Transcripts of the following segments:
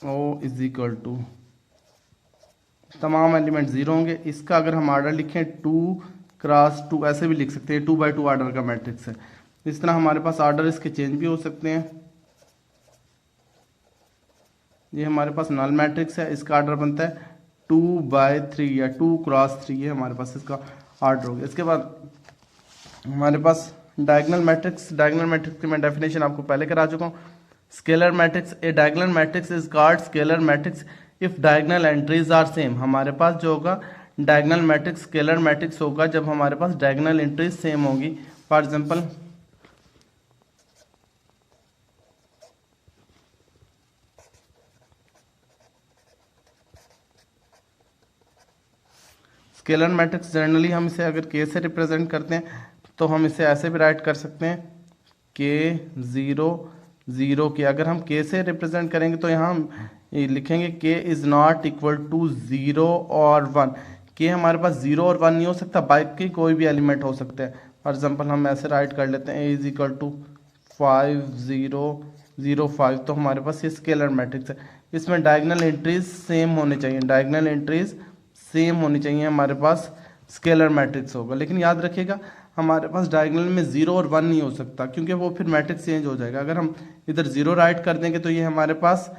O is equal to, तमाम element zero होंगे। इसका अगर हम आर्डर लिखें 2x2, ऐसे भी लिख सकते हैं, 2x2 आर्डर का मैट्रिक्स है। इस तरह हमारे पास आर्डर इसके चेंज भी हो सकते हैं। ये हमारे पास नल मैट्रिक्स है, इसका आर्डर बनता है 2/3 या 2x3, ये हमारे पास इसका आर्डर हो गया। इसके बाद हमारे पास डायगोनल मैट्रिक्स। डायगोनल मैट्रिक्स की मैं डेफिनेशन आपको पहले करा चुका हूँ। Scalar matrix, a diagonal matrix is called scalar matrix if diagonal entries are same. हमारे पास जो होगा डायगोनल मैट्रिक्स स्केलर मैट्रिक्स होगा जब हमारे पास डायगोनल एंट्रीज सेम होगी। For example scalar matrix generally हम इसे अगर के से रिप्रेजेंट करते हैं तो हम इसे ऐसे भी राइट कर सकते हैं के 0 के। अगर हम के से रिप्रेजेंट करेंगे तो यहाँ हम लिखेंगे के इज नॉट इक्वल टू 0 और 1। के हमारे पास 0 और 1 नहीं हो सकता, बाकी कोई भी एलिमेंट हो सकता है। फॉर एग्जांपल हम ऐसे राइट कर लेते हैं ए इज इक्वल टू 5 0 0 5। तो हमारे पास ये स्केलर मैट्रिक्स है। इसमें डायगोनल एंट्रीज सेम होने चाहिए, डायगोनल एंट्रीज सेम होनी चाहिए, हमारे पास स्केलर मैट्रिक्स होगा। लेकिन याद रखिएगा हमारे पास डायगोनल में 0 और 1 नहीं हो सकता, क्योंकि वो फिर मैट्रिक्स चेंज हो जाएगा। अगर हम इधर 0 राइट कर देंगे तो ये हमारे पास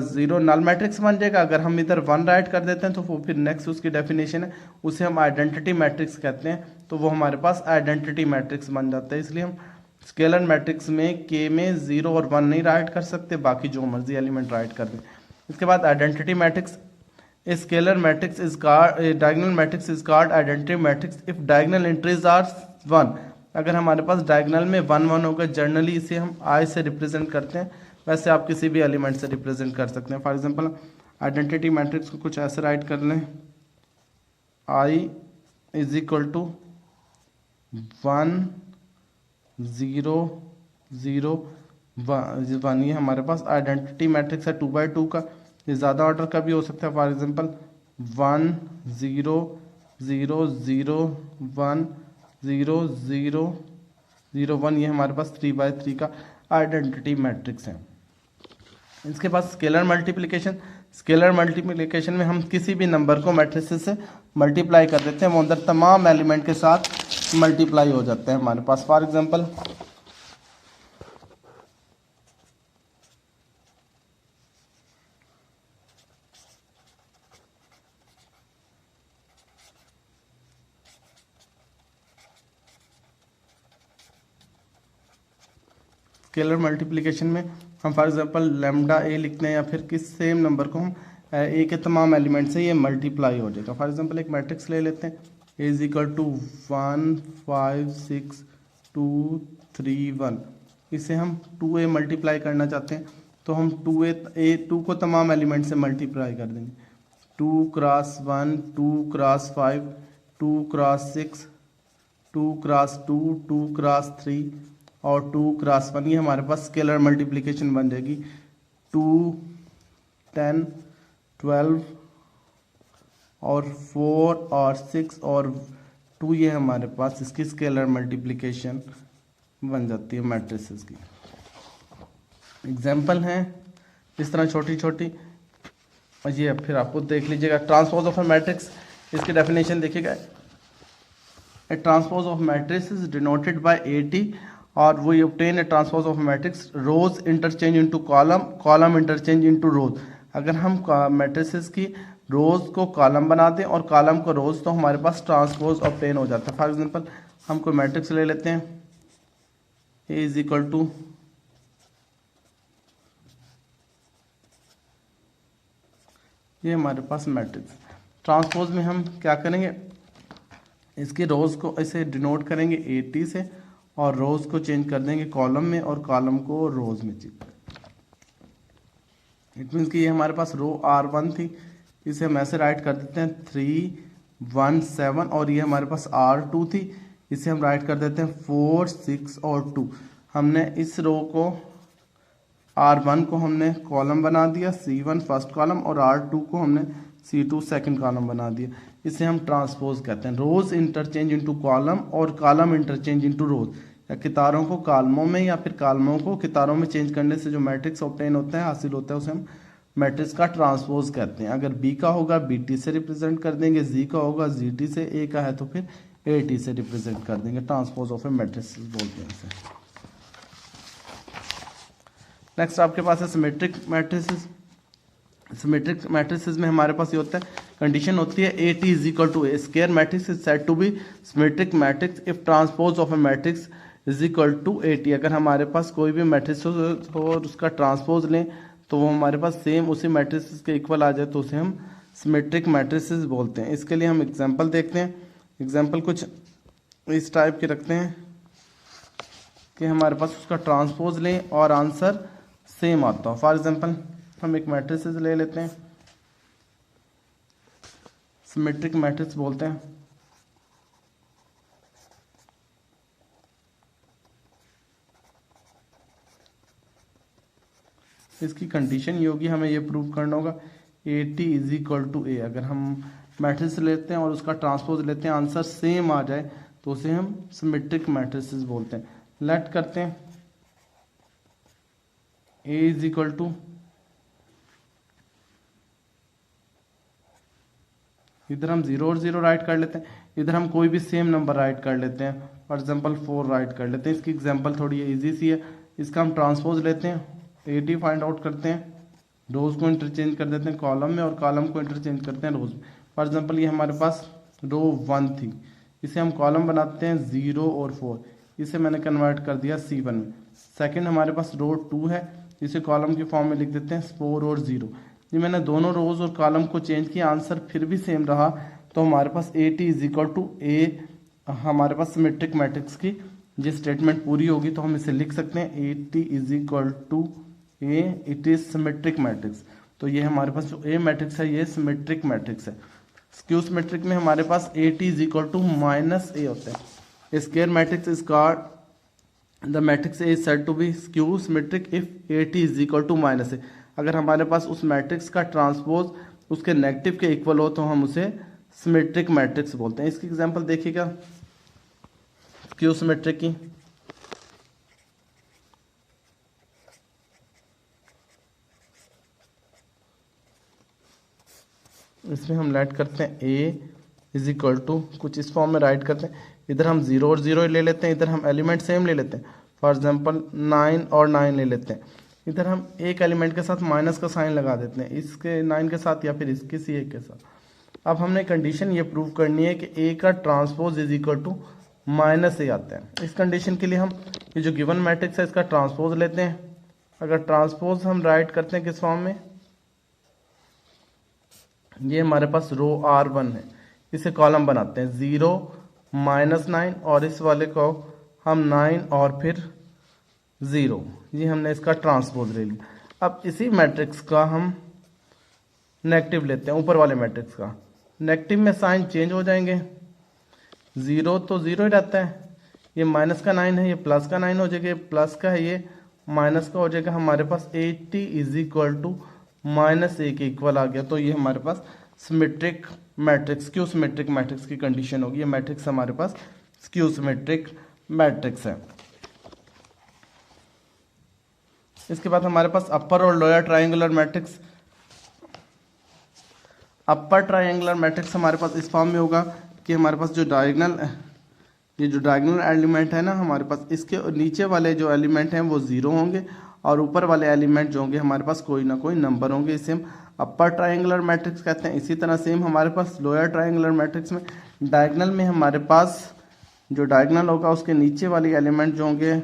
0 नल मैट्रिक्स बन जाएगा। अगर हम इधर 1 राइट कर देते हैं तो वो फिर नेक्स्ट उसकी डेफिनेशन है, उसे हम आइडेंटिटी मैट्रिक्स कहते हैं, तो वो हमारे पास आइडेंटिटी मैट्रिक्स बन जाता है। इसलिए हम स्केलर मैट्रिक्स में के में 0 और 1 नहीं राइट कर सकते, बाकी जो मर्जी एलिमेंट राइट कर दें। इसके बाद identity matrix, a scalar matrix is called, a diagonal matrix is called identity matrix if diagonal entries are 1। अगर हमारे पास डायगोनल में 1 1 होगा, जनरली इसे हम i से रिप्रेजेंट करते हैं, वैसे आप किसी भी एलिमेंट से रिप्रेजेंट कर सकते हैं। फॉर एग्जांपल आइडेंटिटी मैट्रिक्स को कुछ ऐसे राइट कर लें, i इज इक्वल टू 1 0 0 1। ये हमारे पास आइडेंटिटी मैट्रिक्स है 2x2 का। ये ज़्यादा ऑर्डर का भी हो सकता है, फॉर एग्जांपल 1 0 0 0 1 0 0 0 1। ये हमारे पास 3x3 का आइडेंटिटी मैट्रिक्स है। इसके बाद स्केलर मल्टीप्लिकेशन। स्केलर मल्टीप्लिकेशन में हम किसी भी नंबर को मैट्रिसेस से मल्टीप्लाई कर देते हैं, वो अंदर तमाम एलिमेंट के साथ मल्टीप्लाई हो जाते हैं हमारे पास। फॉर एग्जांपल स्केलर मल्टीप्लिकेशन में हम फॉर एग्जांपल लैम्डा ए लिखते हैं या फिर किस सेम नंबर को हम ए के तमाम एलिमेंट से ये मल्टीप्लाई हो जाएगा। फॉर एग्जांपल एक मैट्रिक्स ले लेते हैं, ए इज इक्वल टू 1 5 6 2 3 1। इसे हम 2a मल्टीप्लाई करना चाहते हैं तो हम 2 को तमाम एलिमेंट से मल्टीप्लाई कर देंगे। 2 cross 1 2 cross 5 2 cross 6 2 cross 2 2 cross 3 और 2 क्रॉस 1। ये हमारे पास स्केलर मल्टीप्लिकेशन बन जाएगी। 2 10 12 और 4 और 6 और 2, ये हमारे पास इसकी स्केलर मल्टीप्लिकेशन बन जाती है मैट्रिसेस की। एग्जाम्पल हैं इस तरह छोटी छोटी, और ये फिर आपको देख लीजिएगा। ट्रांसपोज ऑफ ए मैट्रिक्स, इसकी डेफिनेशन देखिएगा। A transpose of matrix is denoted by AT और वो obtain a transpose of matrix rows interchange into column, column interchange into rows। अगर हम मैट्रिसेस की रोज को कॉलम बना दें और कॉलम को रोज, तो हमारे पास ट्रांसपोज ऑब्टेन हो जाता है। फॉर एग्जांपल हम कोई मैट्रिक्स ले लेते हैं, ए इज इक्वल टू ये हमारे पास मैट्रिक्स। ट्रांसपोज में हम क्या करेंगे, इसके रोज को ऐसे डिनोट करेंगे AT से और रोज को चेंज कर देंगे कॉलम में और कॉलम को रोज में चेंज। इट मीन्स कि ये हमारे पास रो R1 थी, इसे हम ऐसे राइट कर देते हैं 3 1 7, और ये हमारे पास R2 थी, इसे हम राइट कर देते हैं 4 6 और 2। हमने इस रो को R1 को हमने कॉलम बना दिया, C1 फर्स्ट कॉलम, और R2 को हमने C2 सेकंड कॉलम बना दिया। इसे हम ट्रांसपोज कहते हैं। रोज इंटरचेंज इनटू कॉलम और कॉलम इंटरचेंज इनटू रोज, या कितारों को कॉलमों में या फिर कॉलमों को कितारों में चेंज करने से जो मैट्रिक्स ऑब्टेन होता है, हासिल होता है, उसे हम मैट्रिक्स का ट्रांसपोज कहते हैं। अगर बी का होगा BT से रिप्रेजेंट कर देंगे, जी का होगा GT से, ए का है तो फिर AT से रिप्रेजेंट कर देंगे। ट्रांसपोज ऑफ ए मैट्रिक्स बोलते हैं इसे। नेक्स्ट आपके पास है सिमेट्रिक मैट्रिसेस। सिमेट्रिक मैट्रिसेस में हमारे पास ये होता है, कंडीशन होती है AT is equal to a square matrix is said to be symmetric matrix if transpose of a matrix is equal to AT। अगर हमारे पास कोई भी मैट्रिक्स हो और उसका ट्रांसपोज लें तो वो हमारे पास सेम उसी मैट्रिक्स के इक्वल आ जाए तो उसे हम सिमेट्रिक मैट्रिसेस बोलते हैं। इसके लिए हम एग्जांपल देखते हैं। एग्जांपल कुछ इस टाइप के रखते हैं कि हमारे पास उसका ट्रांसपोज लें और आंसर सेम आता हो। फॉर एग्जांपल हम एक मैट्रिसेस ले लेते हैं, सिमेट्रिक मैट्रिक्स बोलते हैं। इसकी कंडीशन ये होगी, हमें ये प्रूव करना होगा AT इज इक्वल टू ए। अगर हम मैट्रिक्स लेते हैं और उसका ट्रांसपोज लेते हैं, आंसर सेम आ जाए तो उसे हम सिमेट्रिक मैट्रिसेस बोलते हैं। लेट करते हैं A इज इक्वल टू, इधर हम 0 और 0 राइट कर लेते हैं, इधर हम कोई भी सेम नंबर राइट कर लेते हैं। फॉर एग्जांपल 4 राइट कर लेते हैं। इसकी एग्जांपल थोड़ी इजी सी है। इसका हम ट्रांसपोज लेते हैं, AT फाइंड आउट करते हैं, रोज को इंटरचेंज कर देते हैं कॉलम में और कॉलम को इंटरचेंज करते हैं रोज में। फॉर एग्जांपल ये हमारे पास रो 1 थी, इसे हम कॉलम बनाते हैं 0 और 4, इसे मैंने कन्वर्ट कर दिया C1 में। सेकंड हमारे पास रो 2 है, इसे कॉलम के फॉर्म में लिख देते हैं 4 और 0। ये मैंने दोनों रोज और कॉलम को चेंज किया, आंसर फिर भी सेम रहा तो हमारे पास AT इज इक्वल टू ए। हमारे पास सिमेट्रिक मैट्रिक्स की ये स्टेटमेंट पूरी होगी तो हम इसे लिख सकते हैं AT is equal to A, it is symmetric matrix. तो ये हमारे पास जो ए मैट्रिक्स है ये सिमेट्रिक मैट्रिक्स है। स्क्यू सिमेट्रिक में हमारे पास AT is equal to -a होता है। Square matrix is called the matrix A is said to be skew symmetric if AT is equal to -a। अगर हमारे पास उस मैट्रिक्स का ट्रांसपोज उसके नेगेटिव के इक्वल हो तो हम उसे सिमेट्रिक मैट्रिक्स बोलते हैं। इसकी एग्जांपल देखिएगा स्क्यू सिमेट्रिक की। इसमें हम राइट करते हैं A इज इक्वल टू, कुछ इस फॉर्म में राइट करते हैं। इधर हम 0 और 0 ले लेते हैं, इधर हम एलिमेंट सेम ले लेते हैं। फॉर एग्जांपल 9 और 9 ले लेते हैं। इधर हम एक एलिमेंट के साथ माइनस का साइन लगा देते हैं, इसके 9 के साथ या फिर इसके सी एक के साथ। अब हमने कंडीशन ये प्रूव करनी है कि A का transpose is equal to -a आता है। इस कंडीशन के लिए हम ये जो गिवन मैट्रिक्स है इसका ट्रांसपोज लेते हैं। अगर ट्रांसपोज हम राइट करते हैं किस फॉर्म में, ये हमारे पास रो R1 है, इसे कॉलम बनाते हैं 0 -9 और इस वाले को हम 9 और फिर 0, ये हमने इसका ट्रांसपोज ले लिया। अब इसी मैट्रिक्स का हम नेगेटिव लेते हैं, ऊपर वाले मैट्रिक्स का। नेगेटिव में साइन चेंज हो जाएंगे, 0 तो 0 ही रहता है, ये माइनस का 9 है, ये प्लस का 9 हो जाएगा, ये प्लस का है, ये माइनस का हो जाएगा। हमारे पास AT is equal to -a के इक्वल आ गया। तो ये हमारे पास symmetric matrix, skew symmetric matrix की कंडीशन होगी। ये मैट्रिक्स हमारे पास स्क्यू सिमेट्रिक मैट्रिक्स है। इसके बाद हमारे पास अपर और lower triangular matrix. Upper triangular matrix हमारे पास इस फॉर्म में होगा कि हमारे पास जो डायगोनल, ये जो डायगोनल एलिमेंट है ना हमारे पास, इसके नीचे वाले जो एलिमेंट हैं वो 0 होंगे और ऊपर वाले एलिमेंट जो होंगे हमारे पास कोई ना कोई नंबर होंगे। इसे हम अपर ट्रायंगुलर मैट्रिक्स कहते हैं। इसी तरह सेम हमारे पास लोअर ट्रायंगुलर मैट्रिक्स में डायगोनल में हमारे पास जो डायगोनल होगा उसके नीचे वाले एलिमेंट जो होंगे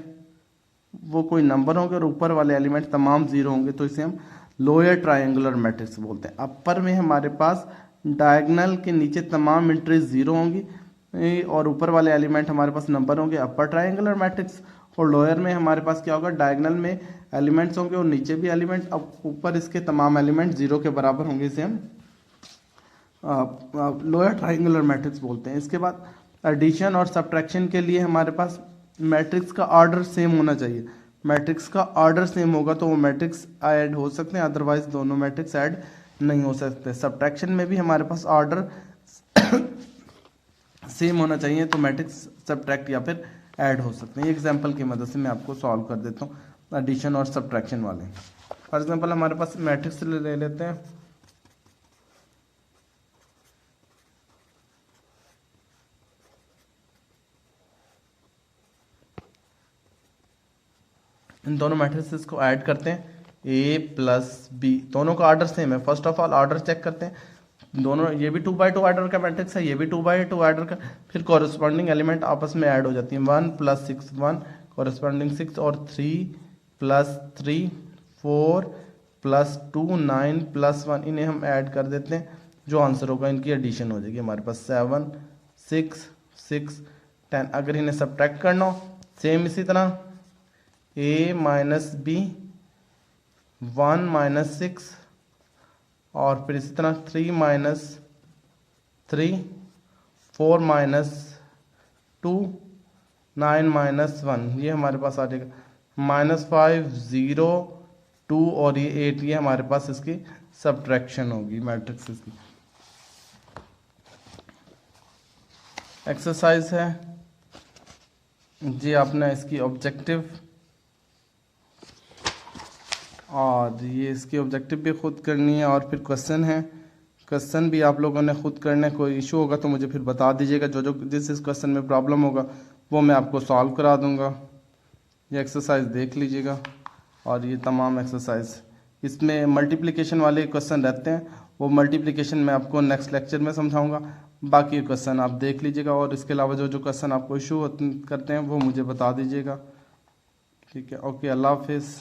वो कोई नंबर होंगे और ऊपर वाले एलिमेंट तमाम 0 होंगे। तो इसे हम लोअर ट्रायंगुलर मैट्रिक्स बोलते हैं। अपर में हमारे पास डायगोनल के नीचे तमाम एंट्रीज 0 होंगी और ऊपर वाले एलिमेंट हमारे पास नंबर होंगे, अपर ट्रायंगुलर मैट्रिक्स। और लोअर में हमारे पास क्या होगा, डायगोनल में एलिमेंट्स होंगे और नीचे भी एलिमेंट, अब ऊपर इसके तमाम एलिमेंट 0 के बराबर होंगे। इसे हम लोअर ट्रायंगुलर मैट्रिक्स बोलते हैं। इसके बाद एडिशन और सब्ट्रैक्शन के लिए हमारे पास मैट्रिक्स का ऑर्डर सेम होना चाहिए। मैट्रिक्स का ऑर्डर सेम होगा तो वो मैट्रिक्स ऐड हो सकते हैं, अदरवाइज दोनों मैट्रिक्स ऐड नहीं हो सकते। सब्ट्रैक्शन में भी हमारे पास ऑर्डर सेम होना चाहिए तो मैट्रिक्स सब्ट्रैक्ट या फिर ऐड हो सकते हैं। एग्जाम्पल की मदद से मैं आपको सॉल्व कर देता हूँ एडिशन और सब्ट्रैक्शन वाले। फॉर एग्जाम्पल हमारे पास मैट्रिक्स ले लेते हैं, इन दोनों मैट्रिसेस को ऐड करते हैं, ए प्लस बी, दोनों का ऑर्डर सेम है। First of all order check करते हैं, दोनों ये भी 2x2 ऑर्डर का मैट्रिक्स है, ये भी 2x2 ऑर्डर का, फिर कॉरेस्पॉन्डिंग एलिमेंट आपस में ऐड हो जाती है, 1 + 6 1 कॉरेस्पॉन्डिंग 6 और 3 + 3 4 + 2 9 + 1, इन्हें हम ऐड कर देते हैं, जो आंसर होगा इनकी एडिशन हो जाएगी हमारे पास 7 6 6 10। अगर इन्हें सब्ट्रैक्ट करना हो सेम इसी तरह a - b 1 - 6 और फिर इसी तरह 3 - 3 4 - 2 9 - 1, ये हमारे पास आ जाएगा -5 0 2 और ये 8, ये हमारे पास इसकी सब्ट्रैक्शन होगी मैट्रिक्स की। एक्सरसाइज है जी, आपने इसकी ऑब्जेक्टिव और ये इसकी ऑब्जेक्टिव भी खुद करनी है, और फिर क्वेश्चन है, क्वेश्चन भी आप लोगों ने खुद करना है। कोई इशू होगा तो मुझे फिर बता दीजिएगा, जो जिस क्वेश्चन में प्रॉब्लम होगा वो मैं आपको सॉल्व करा दूंगा। ये एक्सरसाइज देख लीजिएगा, और ये तमाम एक्सरसाइज, इसमें मल्टीप्लिकेशन वाले क्वेश्चन रहते हैं, वो मल्टीप्लिकेशन मैं आपको नेक्स्ट लेक्चर में समझाऊंगा। बाकी क्वेश्चन आप देख लीजिएगा, और इसके अलावा जो क्वेश्चन आपको इशू करते हैं वो मुझे बता दीजिएगा। ठीक है, ओके, अल्लाह हाफिज़।